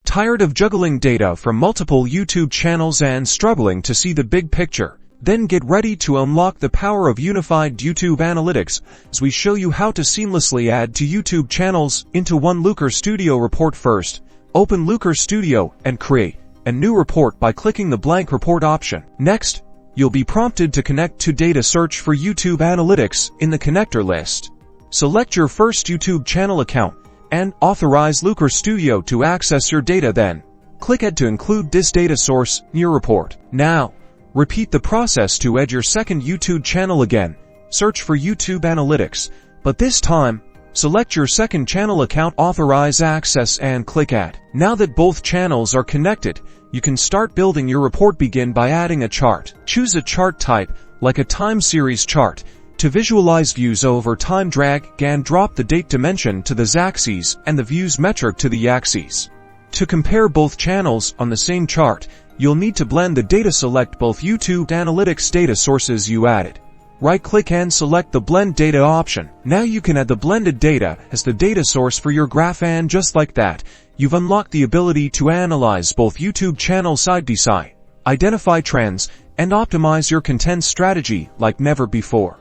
Tired of juggling data from multiple YouTube channels and struggling to see the big picture? Then get ready to unlock the power of unified YouTube analytics as we show you how to seamlessly add two YouTube channels into one Looker Studio report. First, open Looker Studio and create a new report by clicking the blank report option. Next, you'll be prompted to connect to data search for YouTube analytics in the connector list. Select your first YouTube channel account and authorize Looker Studio to access your data. Then, click Add to include this data source in your report. Now, repeat the process to add your second YouTube channel again. Search for YouTube Analytics, but this time, select your second channel account, authorize access, and click Add. Now that both channels are connected, you can start building your report. Begin by adding a chart. Choose a chart type, like a time series chart. To visualize views over time, drag and drop the date dimension to the z-axis and the views metric to the y-axis. To compare both channels on the same chart, you'll need to blend the data. Select both YouTube Analytics data sources you added. Right-click and select the Blend Data option. Now you can add the blended data as the data source for your graph, and just like that, you've unlocked the ability to analyze both YouTube channels side by side, identify trends, and optimize your content strategy like never before.